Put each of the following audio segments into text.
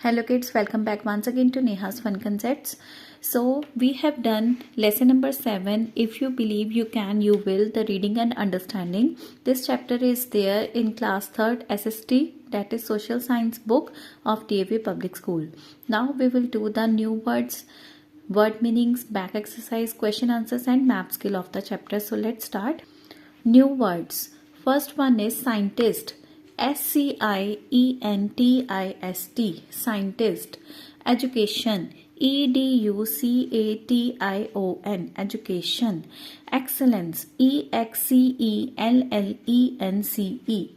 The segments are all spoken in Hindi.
Hello kids, welcome back once again to Neha's Fun Concepts. So we have done lesson number 7. If you believe you can, you will, the reading and understanding. This chapter is there in class 3rd SST, that is social science book of DAV Public School. Now we will do the new words, word meanings, back exercise, question answers and map skill of the chapter. So let's start. New words. First one is scientist. SCIENTIST, scientist. Education. EDUCATION, education. Excellence. EXCELLENCE,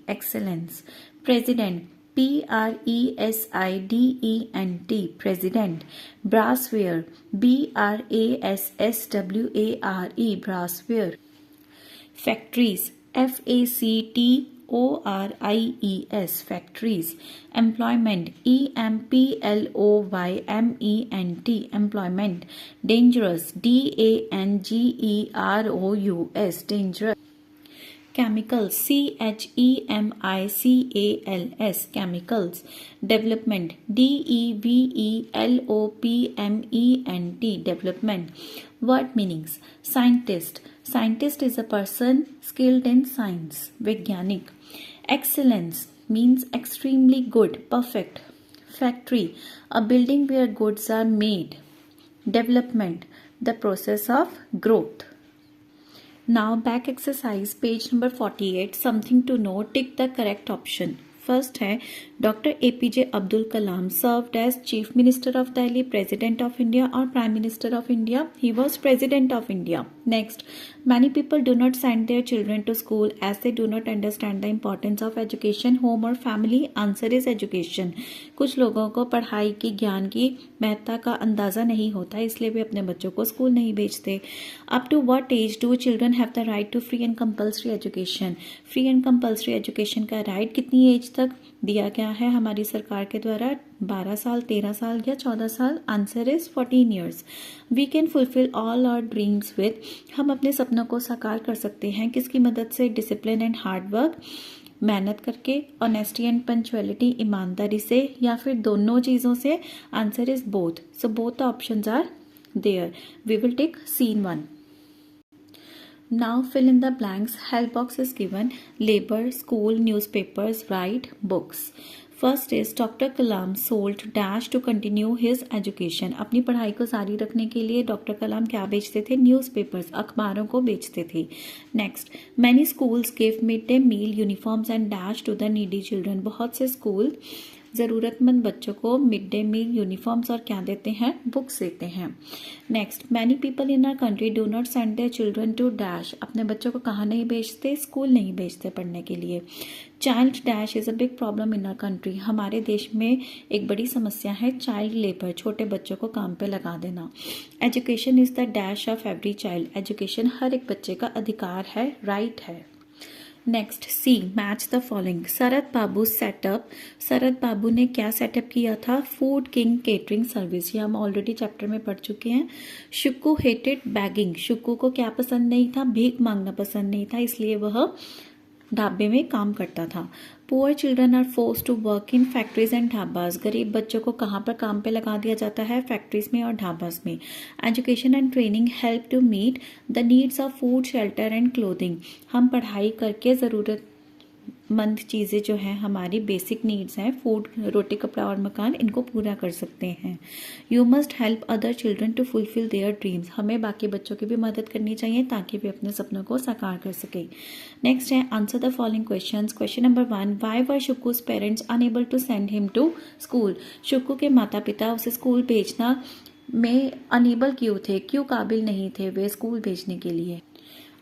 excellence. President. PRESIDENT, president. Brassware. BRASSWARE, brassware. Factories. FACTORIES, factories. Employment. EMPLOYMENT, employment. Dangerous. DANGEROUS, dangerous. Chemicals. CHEMICALS, chemicals. Development. DEVELOPMENT, development. Word meanings. Scientist. Scientist is a person skilled in science. Vijnanic. Excellence means extremely good, perfect. Factory. A building where goods are made. Development. The process of growth. Now back exercise page number 48. Something to know. Tick the correct option. First है doctor APJ Abdul Kalam served as chief minister of Delhi, president of India और prime minister of India. He was president of India. Next, many people do not send their children to school as they do not understand the importance of education. Home और फैमिली. Answer is education. कुछ लोगों को पढ़ाई की, ज्ञान की महत्ता का अंदाजा नहीं होता, इसलिए वे अपने बच्चों को स्कूल नहीं भेजते. Up to what age do children have the right to free and compulsory education. Free and compulsory education का राइट कितनी एज तक दिया गया है हमारी सरकार के द्वारा? 12 साल, 13 साल या 14 साल. Answer is 14 years. We can fulfil all our dreams with. हम अपने सपनों को साकार कर सकते हैं किसकी मदद से? डिसिप्लिन एंड हार्ड वर्क, मेहनत करके. ऑनेस्टी एंड पंक्चुअलिटी, ईमानदारी से, या फिर दोनों चीज़ों से? Answer is both. So both the options are there. We will take scene 1. Now fill in the blanks. Help box is given. Labor, school, newspapers, write, books. First is Dr. Kalam sold dash to continue his education. अपनी पढ़ाई को जारी रखने के लिए डॉक्टर कलाम क्या बेचते थे? न्यूज़पेपर्स, अखबारों को बेचते थे. Next, many schools give midday meal, uniforms and dash to the needy children. बहुत से स्कूल ज़रूरतमंद बच्चों को मिड डे मील, यूनिफॉर्म्स और क्या देते हैं? बुक्स देते हैं. Next, many people in our country do not send their children to dash. अपने बच्चों को कहाँ नहीं भेजते? स्कूल नहीं भेजते पढ़ने के लिए. Child dash is a big problem in our country. हमारे देश में एक बड़ी समस्या है चाइल्ड लेबर, छोटे बच्चों को काम पे लगा देना. Education is the dash of every child. Education हर एक बच्चे का अधिकार है, राइट है. Next, see match the following. Sharad babu setup. Sharad babu ने क्या सेटअप किया था? Food king catering service. ये हम ऑलरेडी चैप्टर में पढ़ चुके हैं. शुक्कू हेटेड बैगिंग. शुक्कू को क्या पसंद नहीं था? भीख मांगना पसंद नहीं था, इसलिए वह ढाबे में काम करता था. Poor children are force to work in factories and dhabas. गरीब बच्चों को कहाँ पर काम पे लगा दिया जाता है? फैक्ट्रीज में और ढाबास में. Education and training help to meet the needs of food, shelter and clothing. हम पढ़ाई करके ज़रूरतमंद चीज़ें जो हैं, हमारी बेसिक नीड्स हैं, फूड, रोटी, कपड़ा और मकान, इनको पूरा कर सकते हैं. You must help other children to fulfil their dreams. हमें बाकी बच्चों की भी मदद करनी चाहिए ताकि वे अपने सपनों को साकार कर सके. नेक्स्ट है answer the following questions. Question number 1, why were Shukku's parents unable to send him to school. Shukku के माता पिता उसे स्कूल भेजना में अनएबल क्यों थे? क्यों काबिल नहीं थे वे स्कूल भेजने के लिए?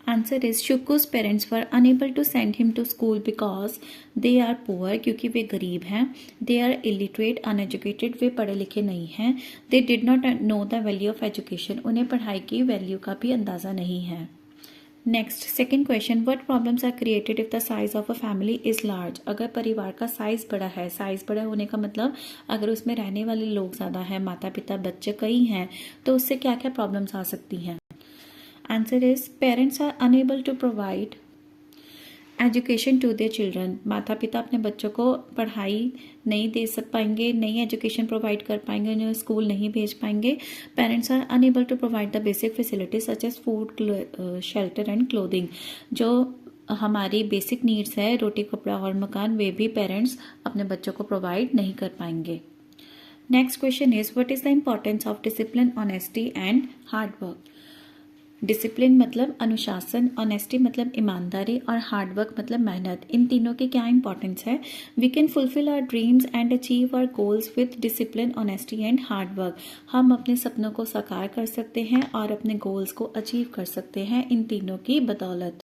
Answer is Shukku's parents were unable to send him to school because they are poor. क्योंकि वे गरीब हैं. दे आर इलिटरेट, अनएजुकेटेड, वे पढ़े लिखे नहीं हैं. They did not know the value of education. उन्हें पढ़ाई की वैल्यू का भी अंदाज़ा नहीं है. Next, second question, what problems are created if the size of a family is large. अगर परिवार का साइज बड़ा है, साइज बड़ा होने का मतलब अगर उसमें रहने वाले लोग ज़्यादा हैं, माता पिता बच्चे कई हैं, तो उससे क्या क्या प्रॉब्लम्स आ सकती हैं? Answer is parents are unable to provide education to their children, माता पिता अपने बच्चों को पढ़ाई नहीं दे सक पाएंगे, नई एजुकेशन प्रोवाइड कर पाएंगे, उन्हें स्कूल नहीं भेज पाएंगे. Parents are unable to provide the basic facilities such as food, shelter and clothing. जो हमारी बेसिक नीड्स है, रोटी कपड़ा और मकान, वे भी पेरेंट्स अपने बच्चों को प्रोवाइड नहीं कर पाएंगे. Next question is what is the importance of discipline, honesty and hard work. Discipline मतलब अनुशासन, ऑनेस्टी मतलब ईमानदारी और हार्डवर्क मतलब मेहनत. इन तीनों की क्या इंपॉर्टेंस है? We can fulfil our dreams and achieve our goals with discipline, honesty and hard work. हम अपने सपनों को साकार कर सकते हैं और अपने गोल्स को अचीव कर सकते हैं इन तीनों की बदौलत.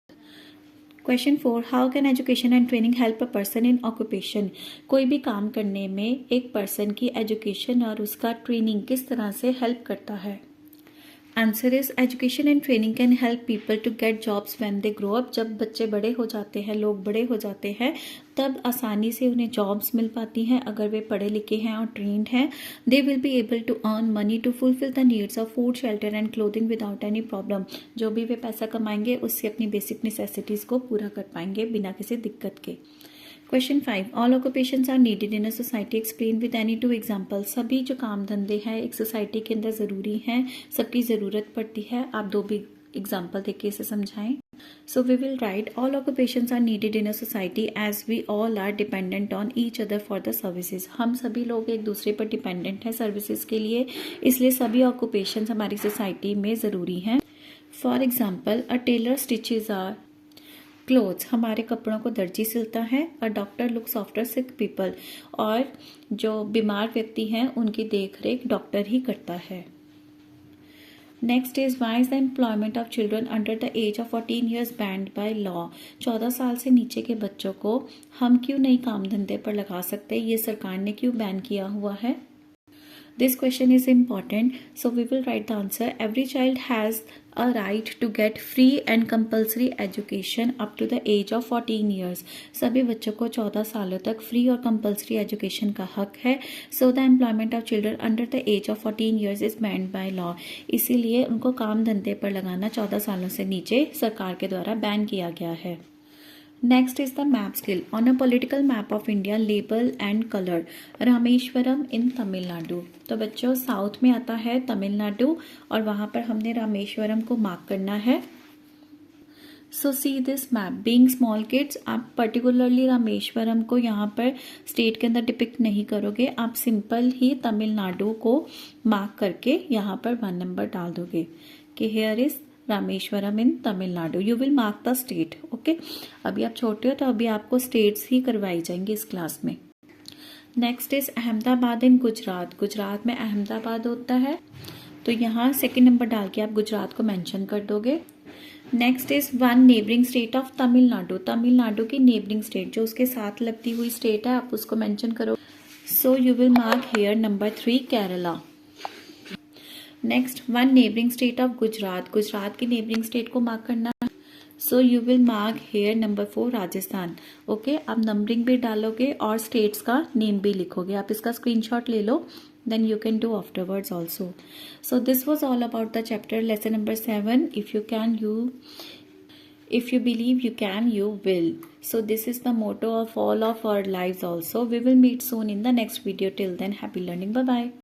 Question 4, how can education and training help a person in occupation. कोई भी काम करने में एक पर्सन की एजुकेशन और उसका ट्रेनिंग किस तरह से हेल्प करता है? Answer is education and training can help people to get jobs when they grow up. जब बच्चे बड़े हो जाते हैं, लोग बड़े हो जाते हैं, तब आसानी से उन्हें जॉब्स मिल पाती हैं अगर वे पढ़े लिखे हैं और ट्रेंड हैं. They will be able to earn money to fulfil the needs of food, shelter and clothing without any problem. जो भी वे पैसा कमाएंगे उससे अपनी बेसिक नेसेसिटीज को पूरा कर पाएंगे बिना किसी दिक्कत के. Question 5, all occupations are needed in a society, explain with any 2 example. सभी जो काम धंधे हैं एक सोसाइटी के अंदर ज़रूरी हैं, सबकी ज़रूरत पड़ती है. आप 2 भी एग्जाम्पल देके इसे समझाएं. So we will write all occupations are needed in a society as we all are dependent on each other for the services. हम सभी लोग एक दूसरे पर डिपेंडेंट हैं सर्विसेज के लिए, इसलिए सभी occupations हमारी सोसाइटी में ज़रूरी हैं. For example, a tailor stitches our clothes, हमारे कपड़ों को दर्जी सिलता है. A doctor looks after sick people, और जो बीमार व्यक्ति हैं उनकी देख रेख डॉक्टर ही करता है. Next is why is the employment of children under the age of 14 years banned by law. 14 साल से नीचे के बच्चों को हम क्यों नहीं काम धंधे पर लगा सकते, ये सरकार ने क्यों बैन किया हुआ है? This question is important, so we will write the answer. Every child has a right to get free and compulsory education up to the age of 14 years. सभी बच्चों को 14 सालों तक फ्री और कंपल्सरी एजुकेशन का हक है. So the employment of children under the age of 14 years is banned by law. इसीलिए उनको काम धंधे पर लगाना 14 सालों से नीचे सरकार के द्वारा बैन किया गया है. Next is the map skill. On a political map of India label and colour Rameswaram in Tamil Nadu. तो बच्चों साउथ में आता है तमिलनाडु और वहां पर हमने रामेश्वरम को मार्क करना है. So see this map. Being small kids, आप पर्टिकुलरली रामेश्वरम को यहाँ पर स्टेट के अंदर डिपिक्ट नहीं करोगे, आप सिंपल ही तमिलनाडु को मार्क करके यहाँ पर 1 नंबर डाल दोगे कि here is Rameswaram in Tamil Nadu. You will mark the state. Okay, अभी आप छोटे हो तो अभी आपको स्टेट्स ही करवाई जाएंगी इस क्लास में. नेक्स्ट इज अहमदाबाद इन गुजरात. गुजरात में अहमदाबाद होता है, तो यहाँ 2nd नंबर डाल के आप गुजरात को मेंशन कर दोगे. Next is 1 neighbouring state of Tamil Nadu. Tamil Nadu की नेबरिंग स्टेट जो उसके साथ लगती हुई स्टेट है आप उसको मेंशन करो. So you will mark here number 3 Kerala. Next 1 neighbouring state of Gujarat. Gujarat की नेबरिंग स्टेट को मार्क करना. So you will mark here number 4 Rajasthan. Okay, आप नंबरिंग भी डालोगे और स्टेट्स का नेम भी लिखोगे. आप इसका स्क्रीनशॉट ले लो, then you can do afterwards also. So this was all about the chapter lesson number 7. If you believe you can, you will. So this is the motto of all of our lives also. We will meet soon in the next video. Till then, happy learning. Bye bye.